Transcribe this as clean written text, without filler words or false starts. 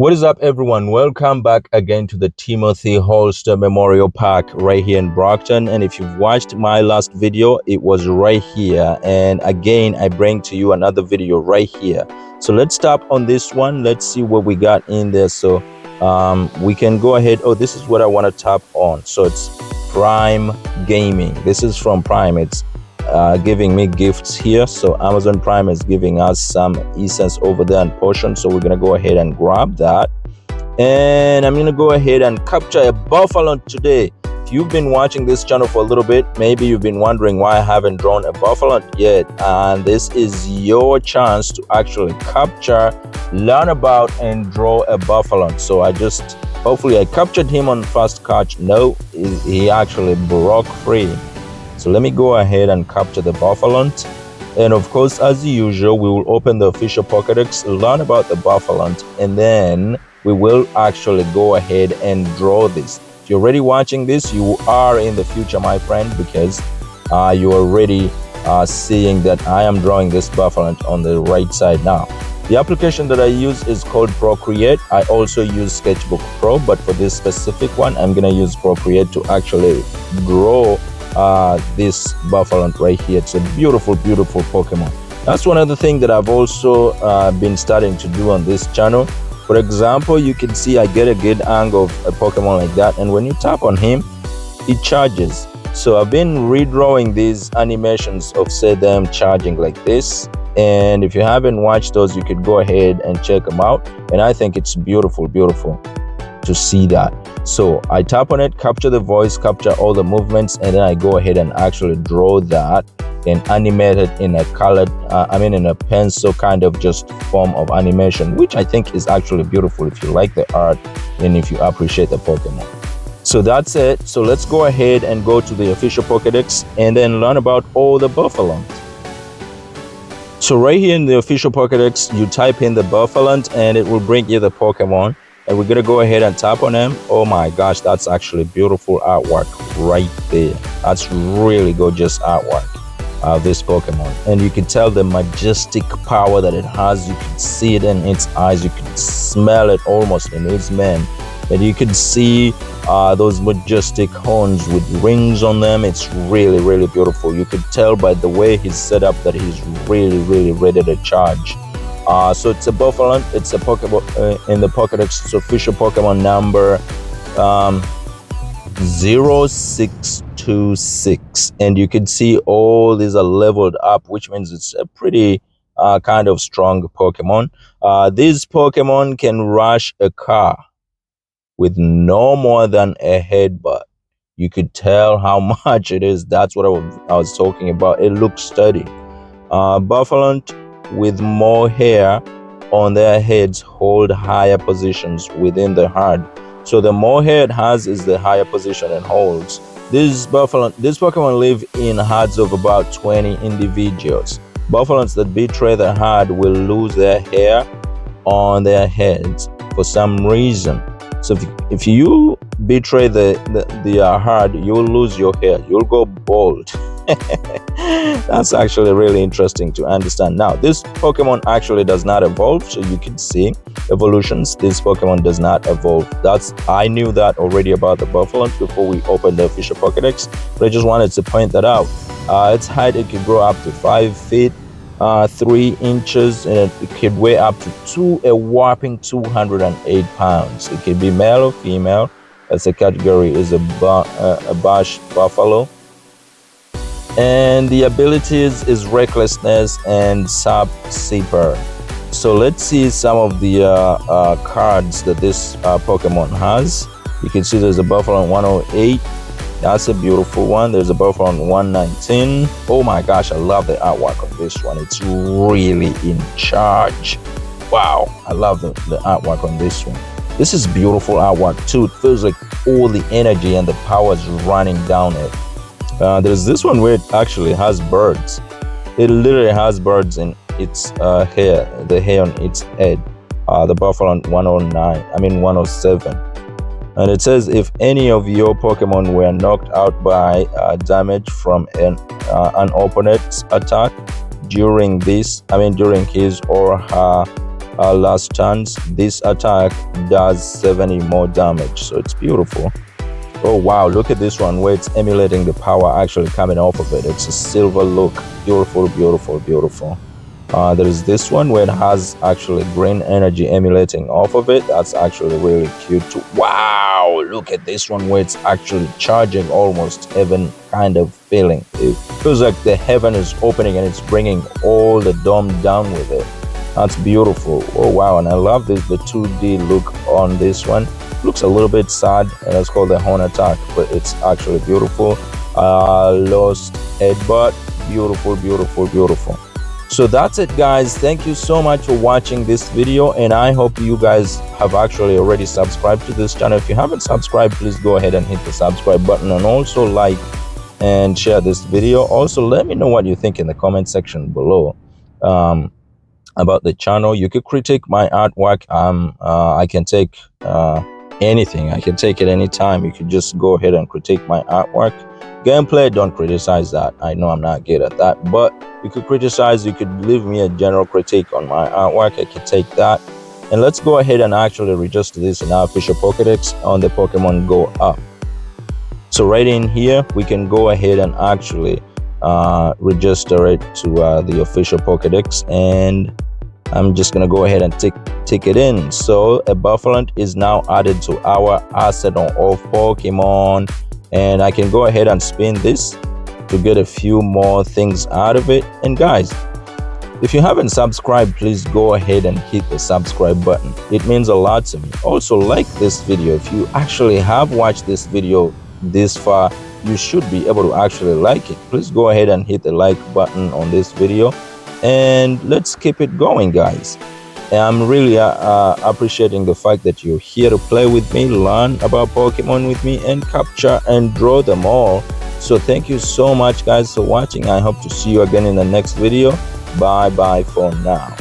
What is up, everyone? Welcome back again to the Timothy Holster Memorial Park right here in Brockton. And if you've watched my last video, it was right here. And again, I bring to you another video right here. So let's tap on this one. Let's see what we got in there. So we can go ahead. Oh, this is what I want to tap on. So it's Prime Gaming. This is from Prime. It's giving me gifts here. So Amazon Prime is giving us some essence over there and potion, so we're gonna go ahead and grab that, and I'm gonna go ahead and capture a Bouffalant today. If you've been watching this channel for a little bit, maybe you've been wondering why I haven't drawn a Bouffalant yet, and this is your chance to actually capture, learn about, and draw a Bouffalant. So hopefully I captured him on first catch. No, he actually broke free. So let me go ahead and capture the Bouffalant. And of course, as usual, we will open the official Pokédex, learn about the Bouffalant, and then we will actually go ahead and draw this. If you're already watching this, you are in the future, my friend, because you're already seeing that I am drawing this Bouffalant on the right side now. The application that I use is called Procreate. I also use Sketchbook Pro, but for this specific one, I'm going to use Procreate to actually draw this Bouffalant right here. It's a beautiful Pokemon. That's one other thing that I've also been starting to do on this channel. For example, you can see I get a good angle of a Pokemon like that, and when you tap on him, it charges. So I've been redrawing these animations of, say, them charging like this, and if you haven't watched those, you could go ahead and check them out, and I think it's beautiful to see that. So I tap on it, capture the voice, capture all the movements, and then I go ahead and actually draw that and animate it in a colored in a pencil kind of just form of animation, which I think is actually beautiful if you like the art and if you appreciate the Pokemon. So that's it. So let's go ahead and go to the official Pokédex and then learn about all the Bouffalant. So right here in the official Pokédex, you type in the Bouffalant and it will bring you the Pokemon. And we're gonna go ahead and tap on them. Oh my gosh, that's actually beautiful artwork right there. That's really gorgeous artwork of this Pokemon, and you can tell the majestic power that it has. You can see it in its eyes, you can smell it almost in its mane, and you can see those majestic horns with rings on them. It's really beautiful. You could tell by the way he's set up that he's really ready to charge. So it's a Bouffalant. It's a Pokemon in the Pokédex. It's official Pokemon number 0626, and you can see all these are leveled up, which means it's a pretty kind of strong Pokemon. These Pokemon can rush a car with no more than a headbutt. You could tell how much it is. That's what I was talking about. It looks sturdy. Bouffalant with more hair on their heads hold higher positions within the herd. So the more hair it has is the higher position it holds. This Pokemon live in herds of about 20 individuals. Bouffalants that betray the herd will lose their hair on their heads for some reason. So if you betray the herd, you'll lose your hair. You'll go bald. That's actually really interesting to understand. Now, this Pokemon actually does not evolve, so you can see evolutions. This Pokemon does not evolve. I knew that already about the Bouffalant before we opened the official Pokédex, but I just wanted to point that out. Its height, it can grow up to 5 feet 3 inches, and it could weigh up to a whopping 208 pounds. It can be male or female. As a category is a Bush Buffalo. And the abilities is Recklessness and Sub-Seeper. So let's see some of the cards that this Pokemon has. You can see there's a Bouffalant 108. That's a beautiful one. There's a Bouffalant 119. Oh my gosh, I love the artwork on this one. It's really in charge. Wow, I love the artwork on this one. This is beautiful artwork too. It feels like all the energy and the power is running down it. There's this one where it actually has birds. It literally has birds in its hair, the hair on its head. The Bouffalant 107. And it says if any of your Pokemon were knocked out by damage from an opponent's attack during his or her last turns, this attack does 70 more damage, so it's beautiful. Oh wow, look at this one where it's emulating the power actually coming off of it. It's a silver look. Beautiful, beautiful, beautiful. There is this one where it has actually green energy emulating off of it. That's actually really cute too. Wow, look at this one where it's actually charging, almost heaven kind of feeling. It feels like the heaven is opening and it's bringing all the dome down with it. That's beautiful. Oh wow, and I love this, the 2D look on this one. Looks a little bit sad, and it's called the horn attack, but it's actually beautiful. Lost headbutt. Beautiful, beautiful, beautiful. So that's it, guys. Thank you so much for watching this video, and I hope you guys have actually already subscribed to this channel. If you haven't subscribed, please go ahead and hit the subscribe button, and also like and share this video. Also, let me know what you think in the comment section below about the channel. You could critique my artwork. I can take anything. I can take it anytime. You could just go ahead and critique my artwork. Gameplay, don't criticize that. I know I'm not good at that, but you could criticize. You could leave me a general critique on my artwork. I could take that. And let's go ahead and actually register this in our official Pokédex on the Pokemon Go app. So right in here, we can go ahead and actually register it to the official Pokédex, and I'm just gonna go ahead and tick it in. So a Bouffalant is now added to our arsenal of Pokemon, and I can go ahead and spin this to get a few more things out of it. And guys, if you haven't subscribed, please go ahead and hit the subscribe button. It means a lot to me. Also, like this video. If you actually have watched this video this far, you should be able to actually like it. Please go ahead and hit the like button on this video, and let's keep it going, guys. I'm really appreciating the fact that you're here to play with me, learn about Pokemon with me, and capture and draw them all. So thank you so much, guys, for watching. I hope to see you again in the next video. Bye bye for now.